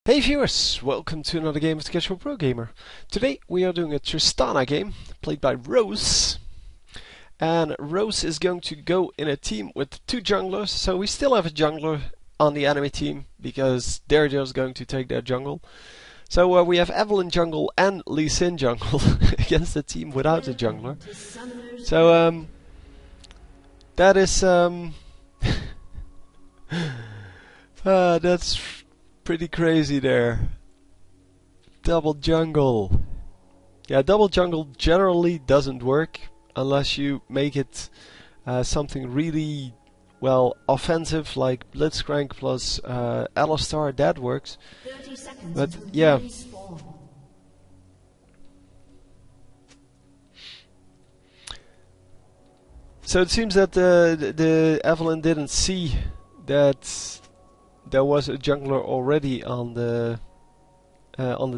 Hey viewers, welcome to another game of the Casual Pro Gamer. Today we are doing a Tristana game, played by Rose. And Rose is going to go in a team with two junglers, so we still have a jungler on the enemy team, because they're just going to take their jungle. So we have Evelyn jungle and Lee Sin jungle against a team without a jungler. So that is that's pretty crazy there. Double jungle. Yeah, double jungle generally doesn't work unless you make it something really, well, offensive, like Blitzcrank plus Alistar. That works. But yeah. So it seems that the Evelyn didn't see that there was a jungler already on the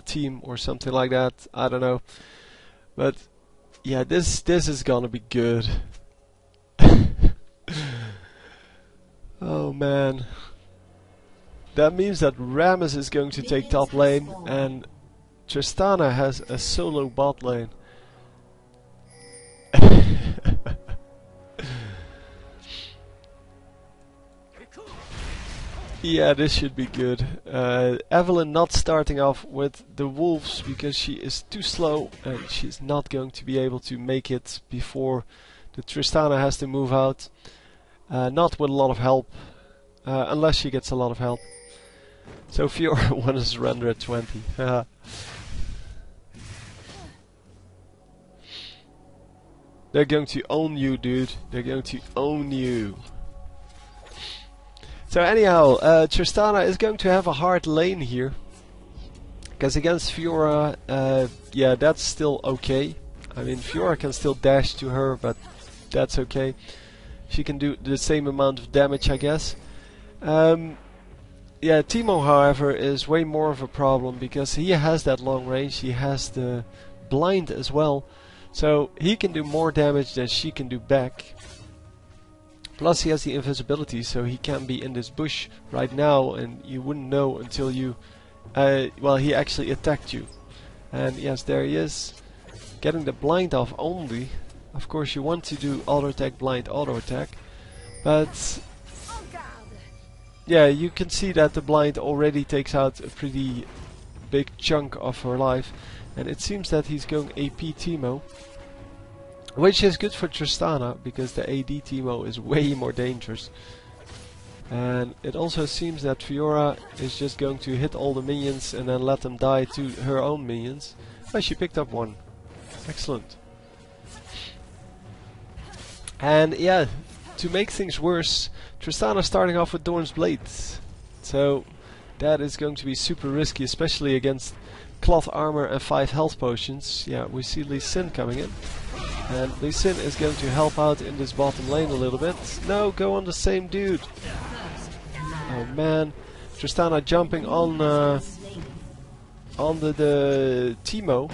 team or something like that. I don't know, but yeah, this is gonna be good. Oh man, that means that Rammus is going to take top lane and Tristana has a solo bot lane. Yeah, this should be good. Evelyn not starting off with the wolves because she is too slow and she's not going to be able to make it before the Tristana has to move out. Not with a lot of help, unless she gets a lot of help. So Fiora won a surrender at 20. They're going to own you, dude. They're going to own you. So anyhow, Tristana is going to have a hard lane here, because against Fiora, yeah, that's still okay. I mean, Fiora can still dash to her, but that's okay. She can do the same amount of damage, I guess. Yeah, Teemo, however, is way more of a problem, because he has that long range, he has the blind as well, so he can do more damage than she can do back. Plus he has the invisibility, so he can be in this bush right now and you wouldn't know until you... well, he actually attacked you. And yes, there he is. Getting the blind off only. Of course you want to do auto attack, blind, auto attack. But... yeah, you can see that the blind already takes out a pretty big chunk of her life. And it seems that he's going AP Teemo. Which is good for Tristana, because the AD Teemo is way more dangerous. And it also seems that Fiora is just going to hit all the minions and then let them die to her own minions. Oh, she picked up one. Excellent. And yeah, to make things worse, Tristana starting off with Dorn's Blade. So that is going to be super risky, especially against cloth armor and 5 health potions. Yeah, we see Lee Sin coming in. And Lee Sin is going to help out in this bottom lane a little bit. No, go on the same dude. Oh man, Tristana jumping on the Teemo,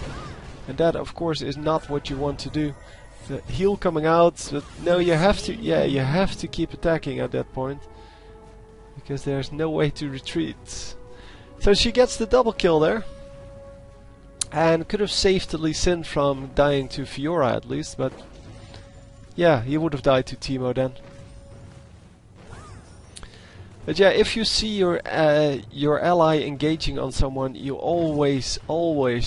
and that of course is not what you want to do. The heal coming out, but no, you have to. Yeah, you have to keep attacking at that point, because there's no way to retreat. So she gets the double kill there. And could have saved Lee Sin from dying to Fiora at least, but yeah, he would have died to Teemo then. But yeah, if you see your ally engaging on someone, you always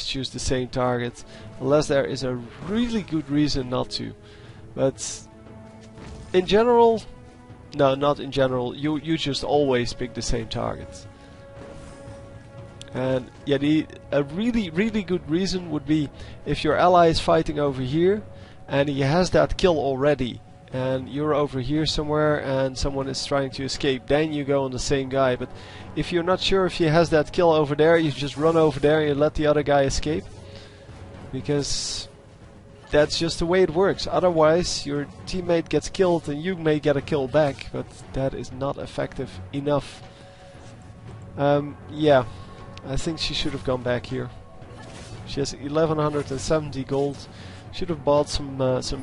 choose the same target, unless there is a really good reason not to. But in general, no, not in general, you just always pick the same target. And yeah, a really good reason would be if your ally is fighting over here and he has that kill already and you're over here somewhere and someone is trying to escape, then you go on the same guy. But if you're not sure if he has that kill over there, you just run over there and you let the other guy escape, because that's just the way it works. Otherwise your teammate gets killed and you may get a kill back, but that is not effective enough. Yeah, I think she should have gone back here. She has 1170 gold. Should have bought some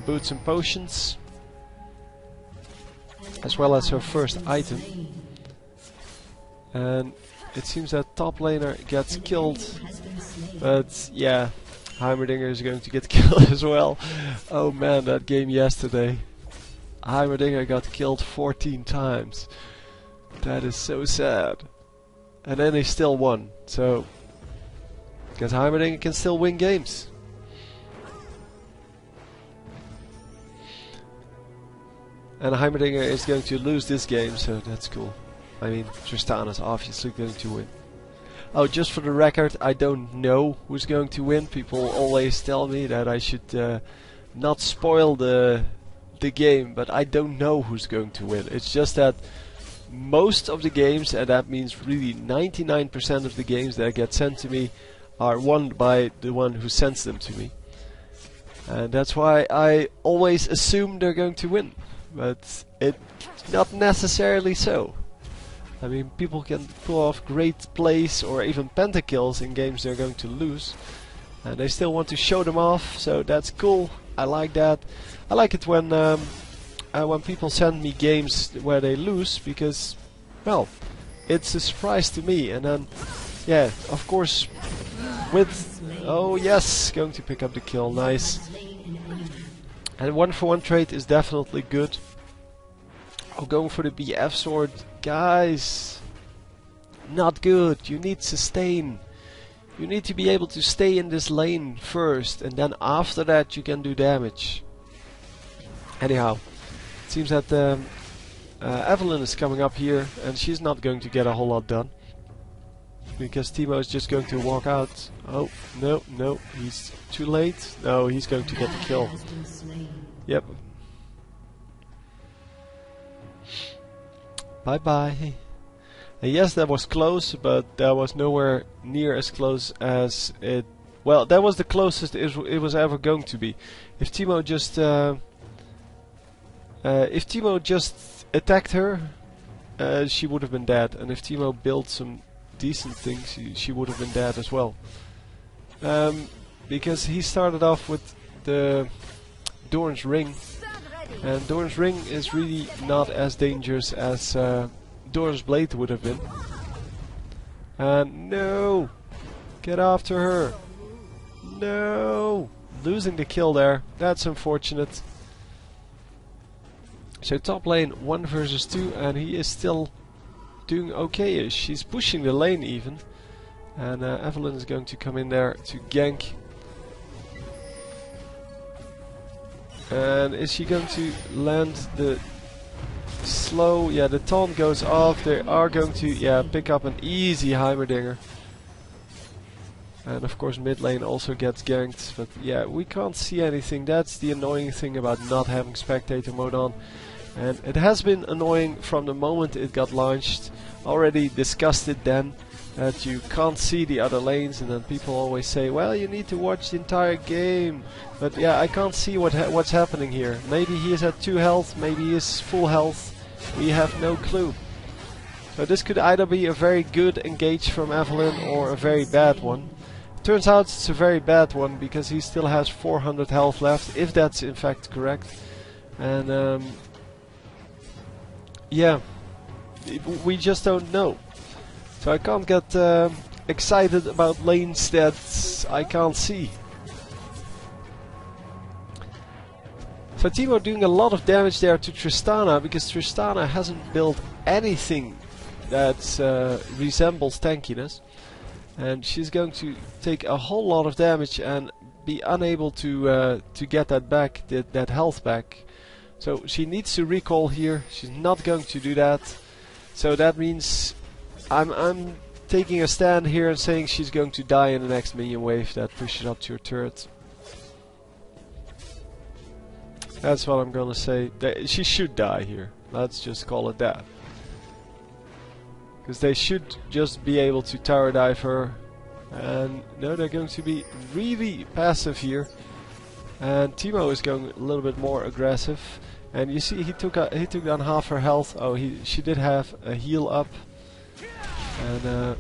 boots and potions, as well as her first item. And it seems that top laner gets killed. But yeah, Heimerdinger is going to get killed as well. Oh man, that game yesterday. Heimerdinger got killed 14 times. That is so sad. And then he still won. So, because Heimerdinger can still win games. And Heimerdinger is going to lose this game, so that's cool. I mean, Tristana is obviously going to win. Oh, just for the record, I don't know who's going to win. People always tell me that I should not spoil the game, but I don't know who's going to win. It's just that most of the games, and that means really 99% of the games that get sent to me, are won by the one who sends them to me. And that's why I always assume they're going to win. But it's not necessarily so. I mean, people can pull off great plays or even pentakills in games they're going to lose. And they still want to show them off, so that's cool. I like that. I like it when people send me games where they lose, because, well, it's a surprise to me. And then, yeah, of course, with... Oh yes, going to pick up the kill, nice. And 1-for-1 trade is definitely good. Oh, going for the BF sword. Guys, not good. You need sustain. You need to be able to stay in this lane first, and then after that you can do damage. Anyhow, it seems that Evelyn is coming up here, and she's not going to get a whole lot done. Because Teemo is just going to walk out. Oh, no, he's too late. No, he's going to get the kill. Yep. Bye bye. And yes, that was close, but that was nowhere near as close as it... Well, that was the closest it was ever going to be. If Teemo just attacked her, she would have been dead. And if Teemo built some decent things, she would have been dead as well. Because he started off with the Doran's Ring, and Doran's Ring is really not as dangerous as Doran's Blade would have been. And no! Get after her! No! Losing the kill there, that's unfortunate. So top lane 1 versus 2, and he is still doing okay-ish. She's pushing the lane even. And Evelyn is going to come in there to gank. And is she going to land the slow? Yeah, the taunt goes off. They are going to pick up an easy Heimerdinger. And of course mid lane also gets ganked. But yeah, we can't see anything. That's the annoying thing about not having spectator mode on. And it has been annoying from the moment it got launched. Already discussed it then, that you can't see the other lanes, and then people always say, well, you need to watch the entire game. But yeah, I can't see what's happening here. Maybe he is at 2 health, maybe he is full health. We have no clue. So this could either be a very good engage from Evelyn or a very bad one. Turns out it's a very bad one, because he still has 400 health left, if that's in fact correct. And yeah, we just don't know. So I can't get excited about lanes that I can't see. So Teemo doing a lot of damage there to Tristana, because Tristana hasn't built anything that resembles tankiness. And she's going to take a whole lot of damage and be unable to get that back, that health back. So she needs to recall here. She's not going to do that. So that means I'm taking a stand here and saying she's going to die in the next minion wave that pushes up to her turret. That's what I'm gonna say. She should die here. Let's just call it that. Because they should just be able to tower dive her. And no, they're going to be really passive here. And Teemo is going a little bit more aggressive. And you see he took down half her health. Oh, she did have a heal up. And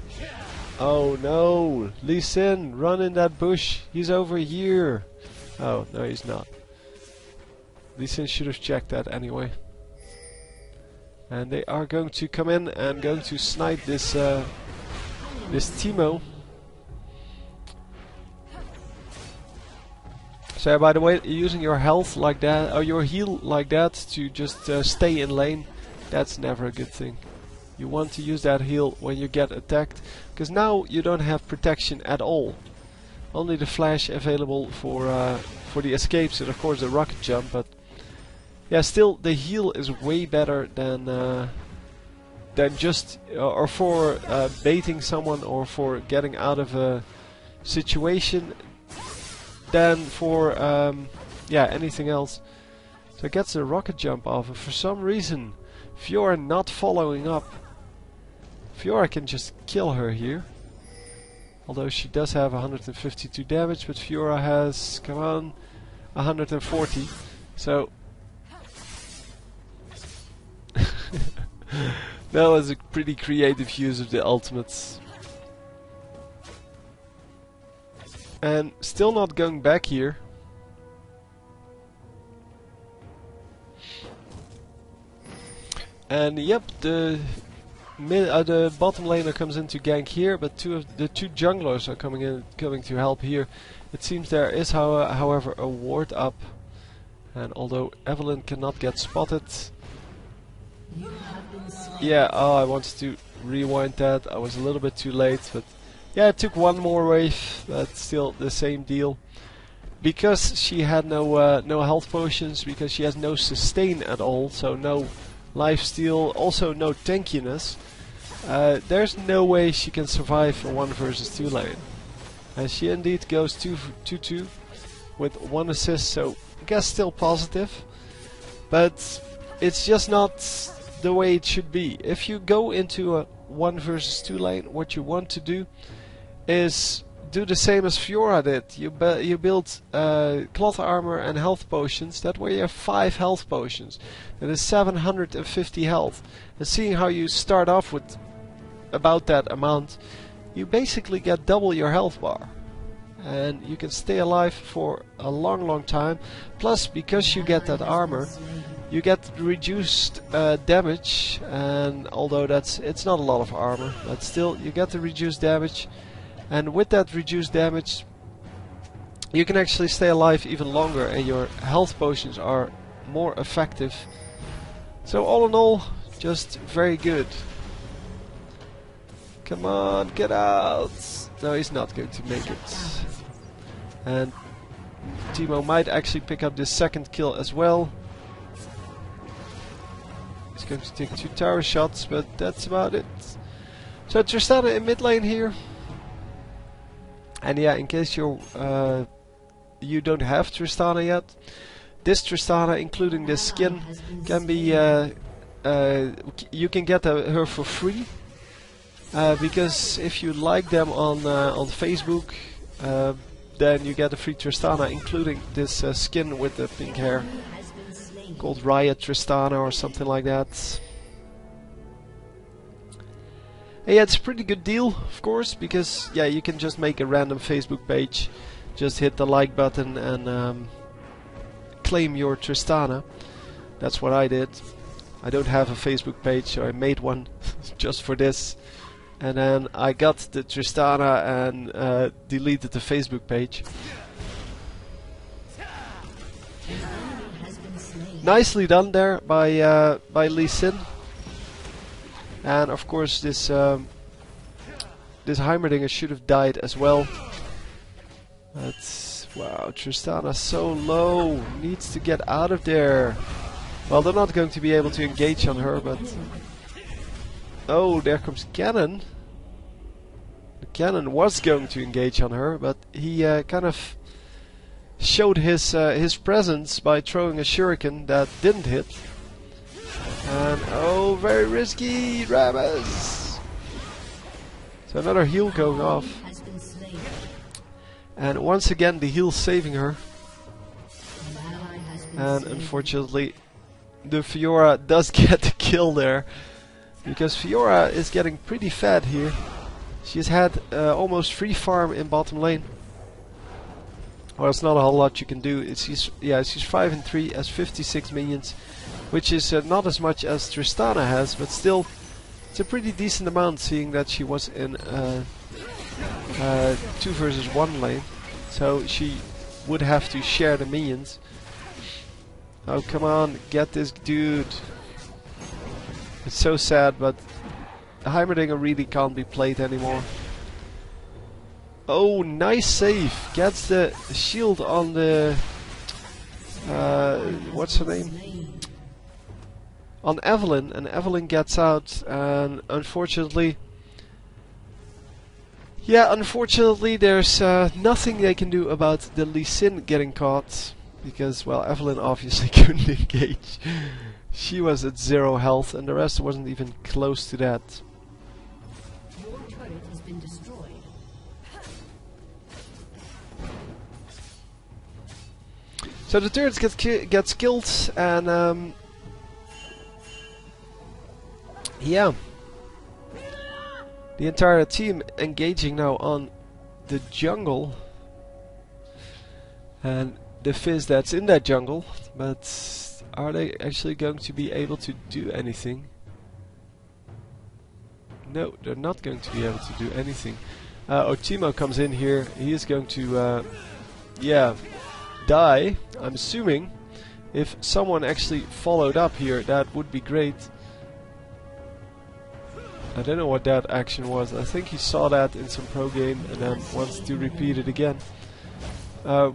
oh no, Lee Sin, run in that bush. He's over here. Oh no, he's not. Lee Sin should have checked that anyway. And they are going to come in and going to snipe this this Teemo. So by the way, using your health like that, or your heal like that, to just stay in lane, that's never a good thing. You want to use that heal when you get attacked, because now you don't have protection at all. Only the flash available for the escapes, and of course the rocket jump. But yeah, still the heal is way better than just or for baiting someone or for getting out of a situation, than for yeah, anything else. So it gets a rocket jump off, and for some reason Fiora not following up. Fiora can just kill her here, although she does have 152 damage, but Fiora has, come on, 140. So that was a pretty creative use of the ultimates. And still not going back here. And yep, the bottom laner comes in to gank here, but the two junglers are coming to help here. It seems there is however a ward up, and although Evelyn cannot get spotted. Yeah, oh, I wanted to rewind that. I was a little bit too late, but yeah, it took one more wave, but still the same deal. Because she had no health potions, because she has no sustain at all, so no lifesteal, also no tankiness. There's no way she can survive a 1 versus 2 lane. And she indeed goes 2-2 with 1 assist, so I guess still positive. But it's just not the way it should be. If you go into a 1 versus 2 lane, what you want to do is do the same as Fiora did. You build cloth armor and health potions. That way you have 5 health potions. That is 750 health. And seeing how you start off with about that amount, you basically get double your health bar. And you can stay alive for a long time. Plus, because you get that armor, you get reduced damage. And although it's not a lot of armor, but still you get the reduced damage. And with that reduced damage, you can actually stay alive even longer, and your health potions are more effective. So all in all, just very good. Come on, get out! No, he's not going to make it. And Teemo might actually pick up this second kill as well. He's going to take 2 tower shots, but that's about it. So Tristana in mid lane here. And yeah, in case you don't have Tristana yet, this Tristana, including this skin, can be you can get her for free, because if you like them on Facebook, then you get a free Tristana, including this skin with the pink hair, called Riot Tristana or something like that. Yeah, it's a pretty good deal, of course, because yeah, you can just make a random Facebook page, just hit the like button and claim your Tristana. That's what I did. I don't have a Facebook page, so I made one just for this. And then I got the Tristana and deleted the Facebook page. Nicely done there by Lee Sin. And of course this Heimerdinger should have died as well. That's, wow, Tristana so low, needs to get out of there. Well, they're not going to be able to engage on her, but oh, there comes Cannon. The Cannon was going to engage on her, but he kind of showed his presence by throwing a shuriken that didn't hit. And oh, very risky, Rammus! So another heal going off. And once again the heal saving her. And unfortunately the Fiora does get the kill there. Because Fiora is getting pretty fat here. She's had almost free farm in bottom lane. Well, it's not a whole lot you can do. She's 5 and 3 as 56 minions. Which is not as much as Tristana has, but still it's a pretty decent amount, seeing that she was in 2 versus 1 lane, so she would have to share the minions. Oh, come on, get this dude. It's so sad, but Heimerdinger really can't be played anymore. Oh, nice save. Gets the shield on the... what's her name? On Evelyn, and Evelyn gets out, and unfortunately... Yeah, unfortunately there's nothing they can do about the Lee Sin getting caught. Because, well, Evelyn obviously couldn't engage. She was at 0 health, and the rest wasn't even close to that. Your turret has been destroyed. So the turret gets killed, and yeah, the entire team engaging now on the jungle, and the Fizz that's in that jungle, but are they actually going to be able to do anything? No, they're not going to be able to do anything. Timo comes in here. He is going to, yeah, die. I'm assuming if someone actually followed up here, that would be great. I don't know what that action was. I think he saw that in some pro game and then wanted to repeat it again. So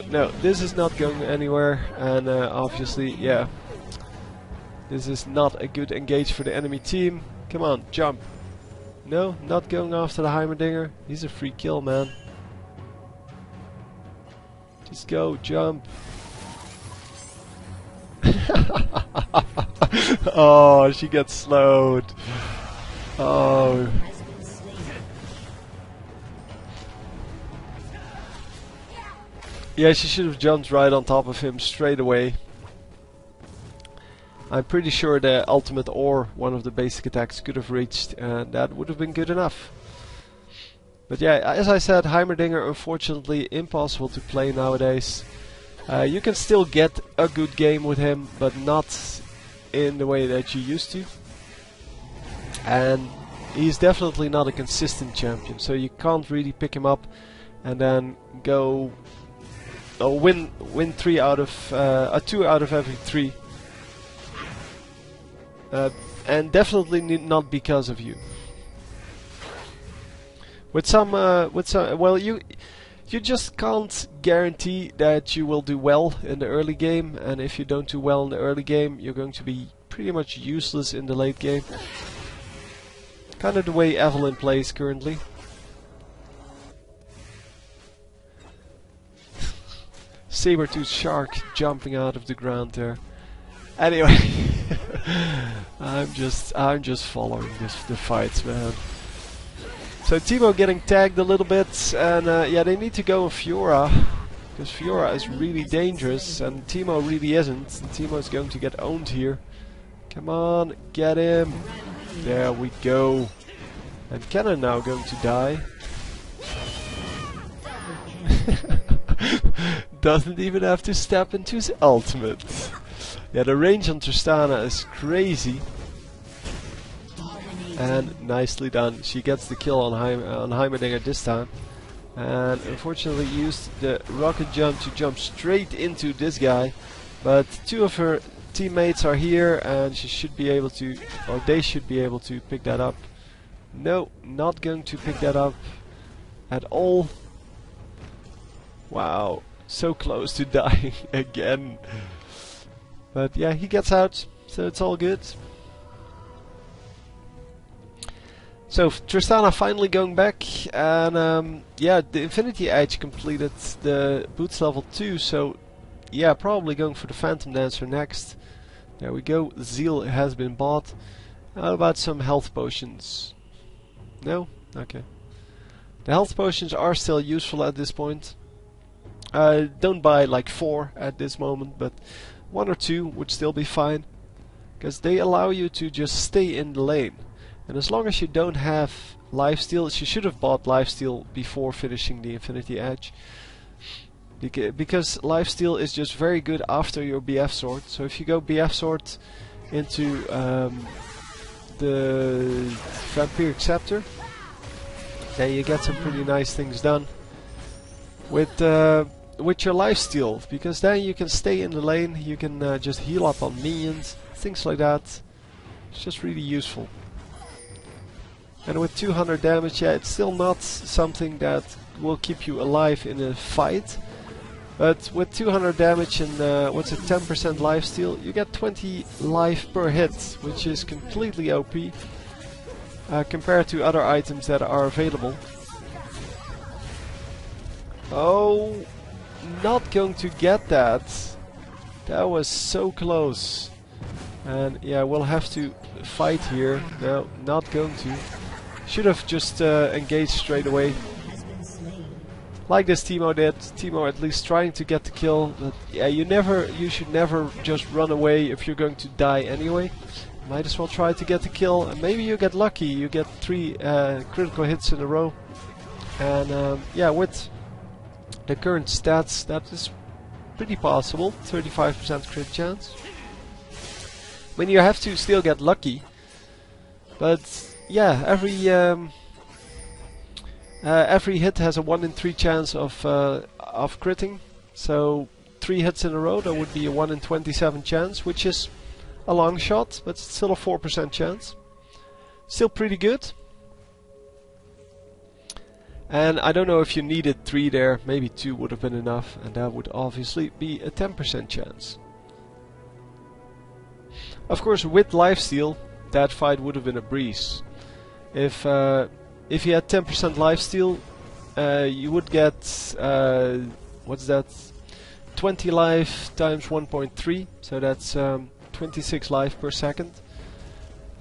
no, this is not going anywhere, and obviously, yeah, this is not a good engage for the enemy team. Come on, jump. No, not going after the Heimerdinger. He's a free kill, man. Just go, jump. Oh, she gets slowed. Oh. Yeah, she should have jumped right on top of him straight away. I'm pretty sure the ultimate or one of the basic attacks could have reached, and that would have been good enough. But yeah, as I said, Heimerdinger unfortunately impossible to play nowadays. You can still get a good game with him, but not in the way that you used to. And he's definitely not a consistent champion, so you can't really pick him up and then go win 2 out of every 3. And definitely not because of you. Well, you just can't guarantee that you will do well in the early game, and if you don't do well in the early game, you're going to be pretty much useless in the late game. Kind of the way Evelyn plays currently. Saber-toothed shark jumping out of the ground there. Anyway, I'm just following the fights, man. So Timo getting tagged a little bit, and yeah, they need to go on Fiora, because Fiora is really dangerous, and Timo really isn't. Timo is going to get owned here. Come on, get him. There we go. And Kennen now going to die. Doesn't even have to step into his ultimate. Yeah, the range on Tristana is crazy. And nicely done. She gets the kill on Heimerdinger this time. And unfortunately used the rocket jump to jump straight into this guy. But 2 of her teammates are here, and she should be able to, or they should be able to pick that up. No, not going to pick that up at all. Wow, so close to dying again. But yeah, he gets out, so it's all good. So Tristana finally going back, and yeah, the Infinity Edge completed the boots level 2, so yeah, probably going for the Phantom Dancer next. There we go, Zeal has been bought. How about some health potions? No? Okay. The health potions are still useful at this point. Don't buy like 4 at this moment, but 1 or 2 would still be fine, because they allow you to just stay in the lane. And as long as you don't have lifesteal, she should have bought lifesteal before finishing the Infinity Edge. Because lifesteal is just very good after your BF sword. So if you go BF sword into the Vampiric Scepter, then you get some pretty nice things done with your lifesteal, because then you can stay in the lane, you can just heal up on minions, things like that. It's just really useful. And with 200 damage, yeah, it's still not something that will keep you alive in a fight. But with 200 damage and what's it, 10% lifesteal, you get 20 life per hit, which is completely OP compared to other items that are available. Oh, not going to get that. That was so close. And yeah, we'll have to fight here. No, not going to. Should have just engaged straight away. Like this Teemo did. Teemo at least trying to get the kill. But yeah, you should never just run away if you're going to die anyway. Might as well try to get the kill, and maybe you get lucky. You get 3 critical hits in a row. And yeah, with the current stats, that is pretty possible. 35% crit chance. I mean, you have to still get lucky, but yeah, every hit has a 1 in 3 chance of critting. So 3 hits in a row, that would be a 1 in 27 chance, which is a long shot, but still a 4% chance. Still pretty good. And I don't know if you needed 3 there, maybe 2 would have been enough, and that would obviously be a 10% chance. Of course, with lifesteal, that fight would have been a breeze. If you had 10% lifesteal, you would get what's that? 20 life times 1.3, so that's 26 life per second.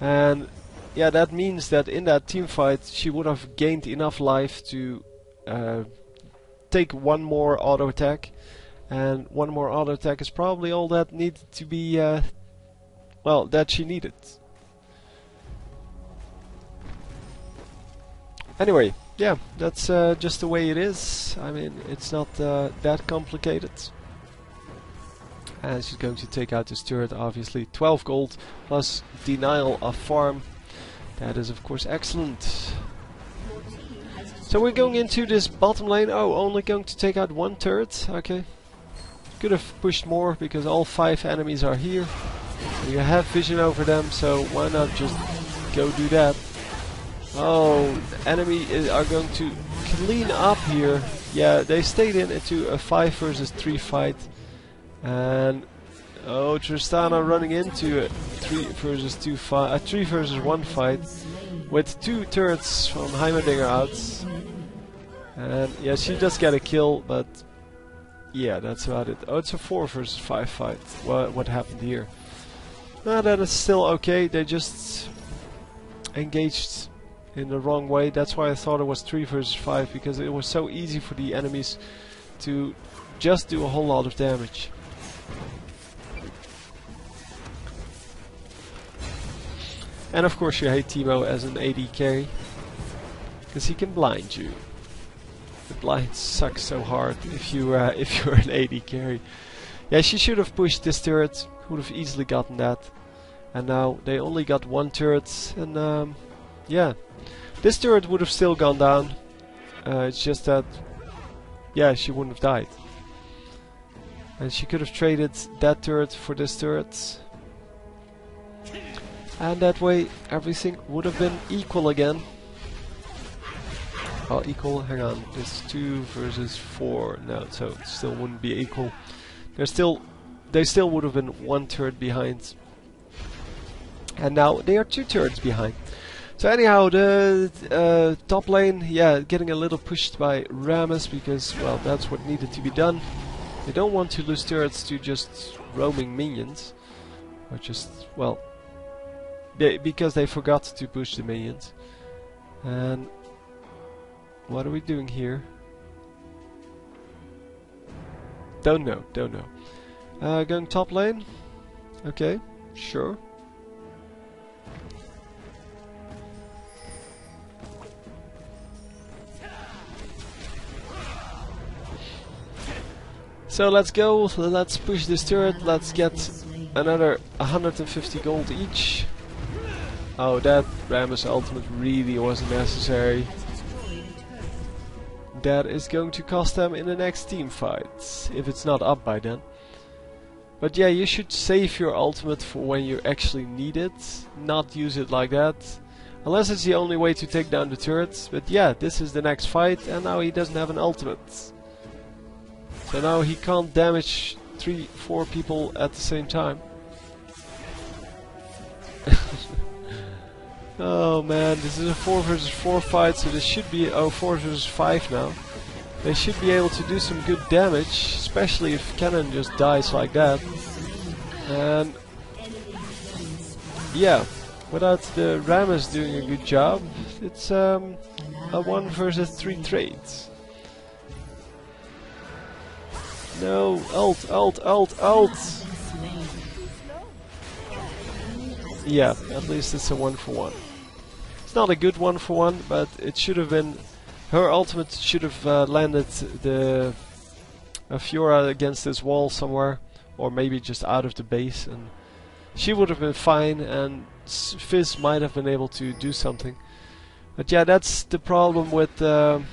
And yeah, that means that in that team fight, she would have gained enough life to take 1 more auto attack, and 1 more auto attack is probably all that needed to be. Well, that she needed. Anyway, yeah, that's just the way it is. I mean, it's not that complicated. And she's going to take out this turret, obviously. 12 gold plus denial of farm. That is, of course, excellent. So we're going into this bottom lane. Oh, only going to take out 1 turret. Okay. Could have pushed more because all 5 enemies are here. You have vision over them, so why not just go do that? Oh, enemy are going to clean up here. Yeah, they stayed into a 5 versus 3 fight. And oh, Tristana running into a 3 versus 2 fight, a 3 versus 1 fight with 2 turrets from Heimerdinger out. And yeah, she does get a kill, but yeah, that's about it. Oh, it's a 4 versus 5 fight. What happened here? That is still okay. They just engaged in the wrong way. That's why I thought it was 3 versus 5, because it was so easy for the enemies to just do a whole lot of damage. And of course you hate Teemo as an AD carry, because he can blind you. The blind sucks so hard if you're an AD carry. Yeah, she should have pushed this turret. Would have easily gotten that. And now they only got 1 turret, and yeah, this turret would have still gone down. It's just that, yeah, she wouldn't have died. And she could have traded that turret for this turret. And that way everything would have been equal again. Well, equal, hang on, this 2 versus 4, no, so it still wouldn't be equal. They still would have been 1 turret behind. And now they are 2 turrets behind. So anyhow, the top lane, yeah, getting a little pushed by Rammus, because, well, that's what needed to be done. They don't want to lose turrets to just roaming minions. Or just, well, because they forgot to push the minions. And what are we doing here? Don't know. Going top lane? Okay, sure. So let's go, let's push this turret, let's get another 150 gold each. Oh, that Rammus ultimate really wasn't necessary. That is going to cost them in the next team fight, if it's not up by then. But yeah, you should save your ultimate for when you actually need it, not use it like that. Unless it's the only way to take down the turrets. But yeah, this is the next fight and now he doesn't have an ultimate. So now he can't damage 3-4 people at the same time. Oh man, this is a 4 versus 4 fight, so this should be 4 versus 5 now. They should be able to do some good damage, especially if Cannon just dies like that. And yeah, without the Rammus doing a good job, it's a 1 versus 3 trades. No, ult, ult, ult, ult! Yeah, at least it's a 1-for-1. It's not a good 1-for-1, but it should have been... Her ultimate should have landed the Fiora against this wall somewhere, or maybe just out of the base, and she would have been fine, and Fizz might have been able to do something. But yeah, that's the problem with well,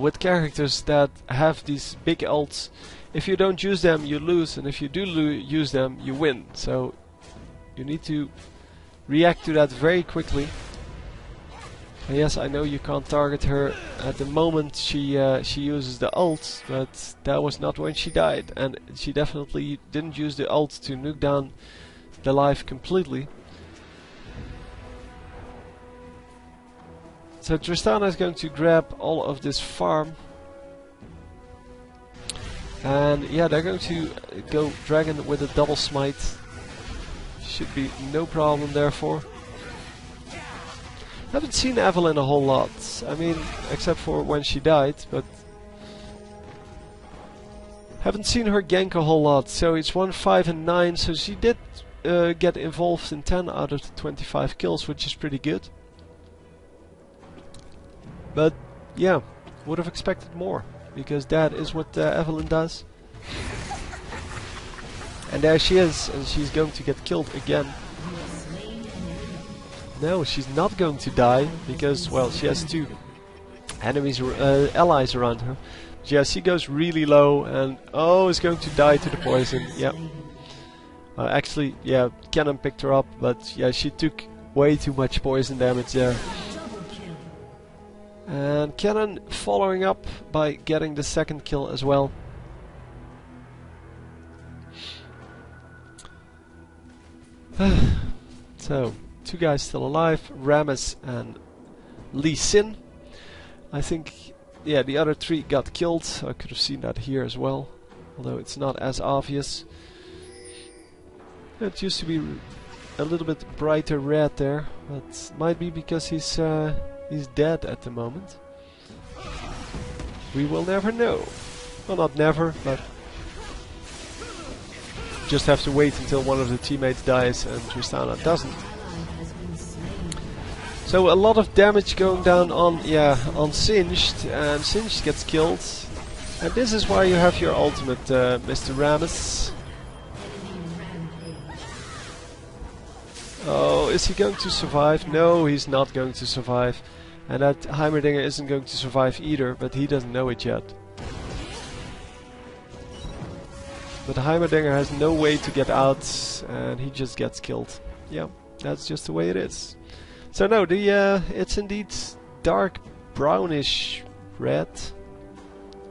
with characters that have these big ults. If you don't use them, you lose, and if you do use them, you win. So you need to react to that very quickly. And yes, I know you can't target her at the moment she uses the ult, but that was not when she died, and she definitely didn't use the ult to nuke down the life completely. So Tristana is going to grab all of this farm. And yeah, they're going to go dragon with a double smite. Should be no problem therefore. Haven't seen Evelyn a whole lot. I mean, except for when she died, but haven't seen her gank a whole lot. So it's 1, 5 and 9, so she did get involved in 10 out of the 25 kills, which is pretty good. But yeah, would have expected more, because that is what Evelyn does. And there she is, and she's going to get killed again. No, she's not going to die, because, well, she has 2 enemies, allies around her. But yeah, she goes really low, and oh, is going to die to the poison. Yeah. Actually, yeah, Cannon picked her up, but yeah, she took way too much poison damage there. And Cannon following up by getting the second kill as well. So, 2 guys still alive, Rammus and Lee Sin. I think, yeah, the other 3 got killed. I could have seen that here as well, although it's not as obvious. It used to be a little bit brighter red there, but might be because he's dead at the moment. We will never know. Well, not never, but just have to wait until one of the teammates dies and Tristana doesn't. So a lot of damage going down on, yeah, on Singed, and Singed gets killed. And this is why you have your ultimate, Mr. Rammus. Oh, is he going to survive? No, he's not going to survive. And that Heimerdinger isn't going to survive either, but he doesn't know it yet. But Heimerdinger has no way to get out, and he just gets killed. Yeah, that's just the way it is. So no, it's indeed dark brownish red.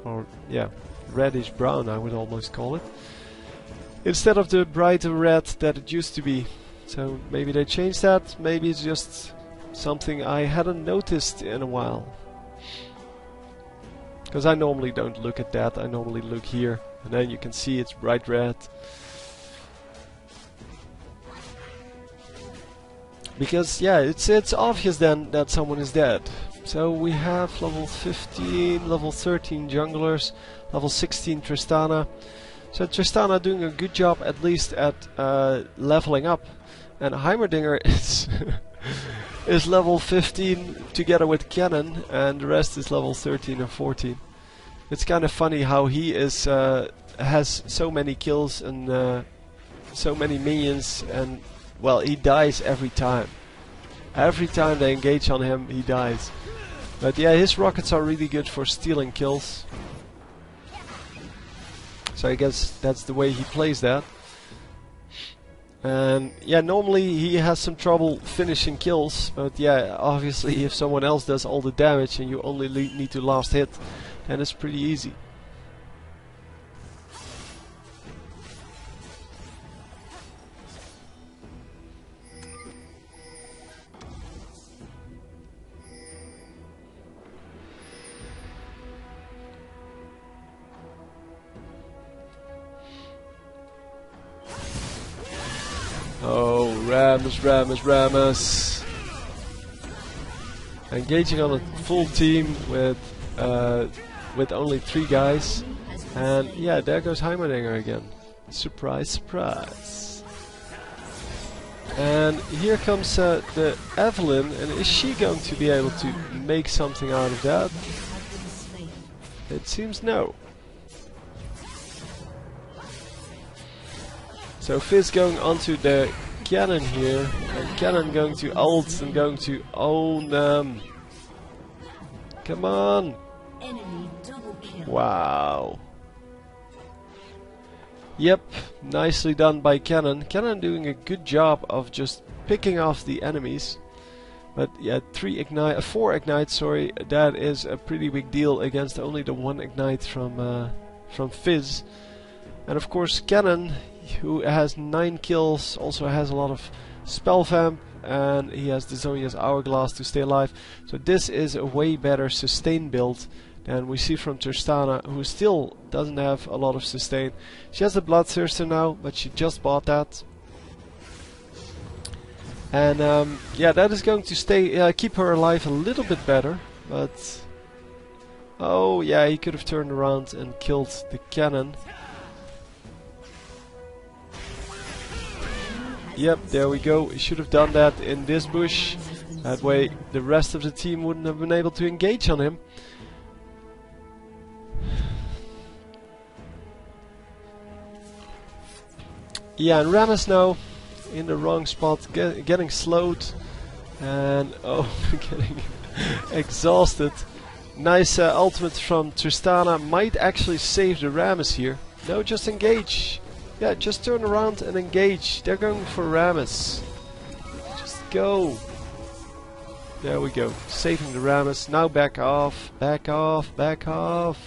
Or, yeah, reddish brown I would almost call it. Instead of the brighter red that it used to be. So maybe they changed that, maybe it's just something I hadn't noticed in a while. Because I normally don't look at that, I normally look here. And then you can see it's bright red. Because yeah, it's obvious then that someone is dead. So we have level 15, level 13 junglers, level 16 Tristana. So Tristana doing a good job at least at leveling up. And Heimerdinger is level 15 together with Cannon, and the rest is level 13 and 14. It's kind of funny how he is has so many kills and so many minions, and well, he dies every time. Every time they engage on him, he dies. But yeah, his rockets are really good for stealing kills. So I guess that's the way he plays that. And yeah, normally he has some trouble finishing kills, but yeah, obviously if someone else does all the damage and you only need to last hit, then it's pretty easy. Oh, Rammus. Engaging on a full team with only 3 guys. And yeah, there goes Heimerdinger again. Surprise, surprise. And here comes the Evelyn, and is she going to be able to make something out of that? It seems no. So Fizz going onto the cannon here, and cannon going to ult and going to own them. Come on! Enemy double kill. Wow. Yep, nicely done by Cannon. Cannon doing a good job of just picking off the enemies. But yeah, 4 ignite, sorry, that is a pretty big deal against only the 1 ignite from Fizz. And of course Cannon, who has 9 kills, also has a lot of spell vamp, and he has the Zonia's Hourglass to stay alive. So this is a way better sustain build than we see from Tristana, who still doesn't have a lot of sustain. She has a Bloodthirster now, but she just bought that. And yeah, that is going to keep her alive a little bit better, but oh yeah, he could have turned around and killed the cannon. Yep, there we go. He should have done that in this bush. That way the rest of the team wouldn't have been able to engage on him. Yeah, and Rammus now in the wrong spot, getting slowed, and oh, getting exhausted. Nice ultimate from Tristana, might actually save the Rammus here. No, just engage. Yeah, just turn around and engage. They're going for Rammus. Just go. There we go, saving the Rammus. Now back off, back off, back off.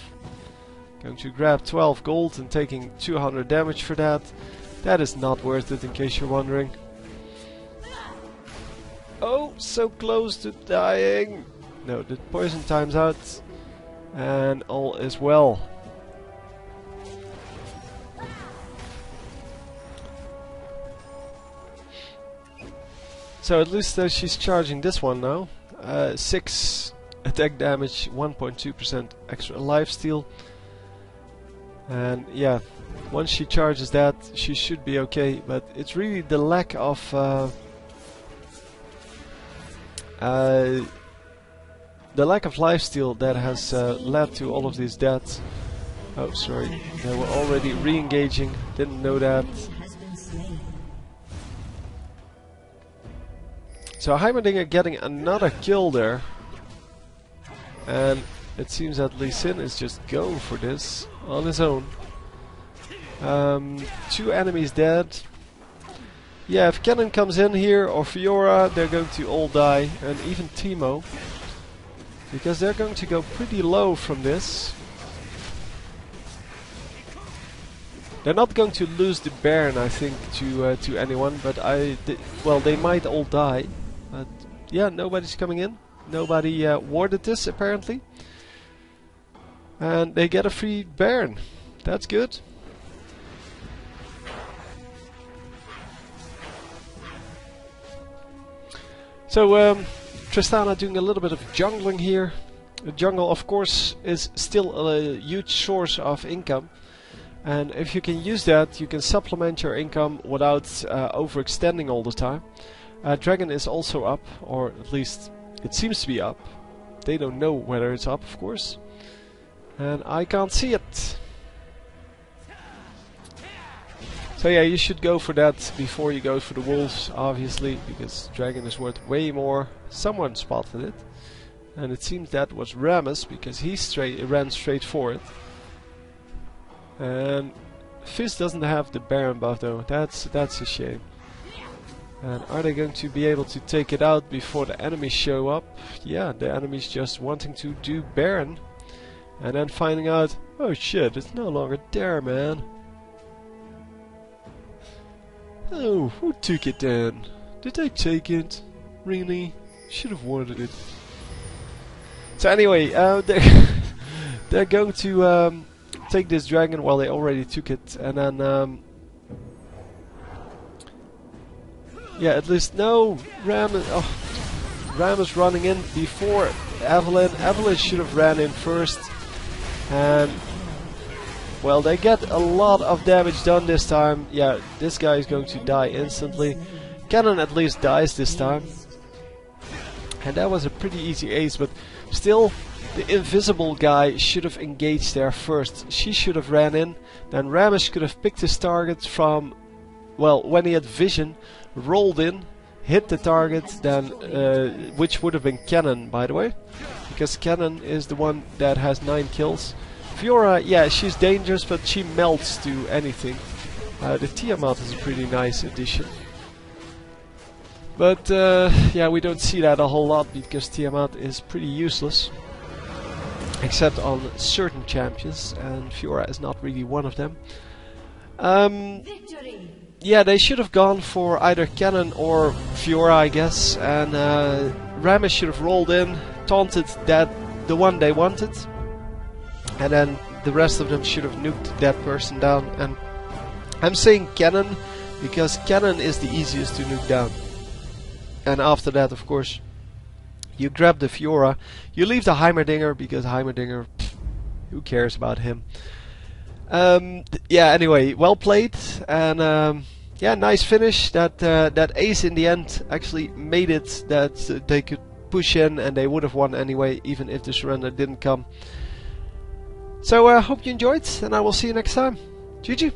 Going to grab 12 gold and taking 200 damage for that. That is not worth it, in case you're wondering. Oh, so close to dying. No, the poison time's out. And all is well. So at least she's charging this one now. 6 attack damage, 1.2% extra lifesteal. And yeah, once she charges that, she should be okay. But it's really the lack of lifesteal that has led to all of these deaths. Oh, sorry, they were already re-engaging. Didn't know that. So Heimerdinger getting another kill there, and it seems that Lee Sin is just going for this on his own. 2 enemies dead. Yeah, if Cannon comes in here or Fiora, they're going to all die, and even Teemo, because they're going to go pretty low from this. They're not going to lose the Baron, I think, to anyone, but well, they might all die. But yeah, nobody's coming in. Nobody warded this, apparently. And they get a free Baron. That's good. So Tristana doing a little bit of jungling here. The jungle, of course, is still a huge source of income. And if you can use that, you can supplement your income without overextending all the time. Dragon is also up, or at least it seems to be up. They don't know whether it's up, of course. And I can't see it. So yeah, you should go for that before you go for the wolves, obviously, because dragon is worth way more. Someone spotted it, and it seems that was Rammus, because he ran straight for it. And Fizz doesn't have the Baron buff though. That's a shame. And are they going to be able to take it out before the enemies show up? Yeah, the enemies just wanting to do Baron, and then finding out, oh shit, it's no longer there, man. Oh, who took it then? Did they take it? Really? Should have wanted it. So anyway, they're going to take this dragon. Well, they already took it, and then yeah, at least no Ram. Oh, Ram is running in before Evelyn. Evelyn should have ran in first, and well, they get a lot of damage done this time. Yeah, this guy is going to die instantly. Cannon at least dies this time. And that was a pretty easy ace, but still, the invisible guy should have engaged there first. She should have ran in. Then Rammus could have picked his target from, well, when he had vision, rolled in, hit the target, then which would have been Cannon, by the way. Because Cannon is the one that has 9 kills. Fiora, yeah, she's dangerous, but she melts to anything. The Tiamat is a pretty nice addition. But yeah, we don't see that a whole lot because Tiamat is pretty useless. Except on certain champions, and Fiora is not really one of them. Yeah, they should have gone for either Cannon or Fiora, I guess. And Rammus should have rolled in, taunted the one they wanted. And then the rest of them should have nuked that person down. And I'm saying Cannon because Cannon is the easiest to nuke down. And after that, of course, you grab the Fiora. You leave the Heimerdinger because Heimerdinger, who cares about him? Yeah. Anyway, well played, and yeah, nice finish. That ace in the end actually made it that they could push in, and they would have won anyway, even if the surrender didn't come. So I hope you enjoyed, and I will see you next time. GG.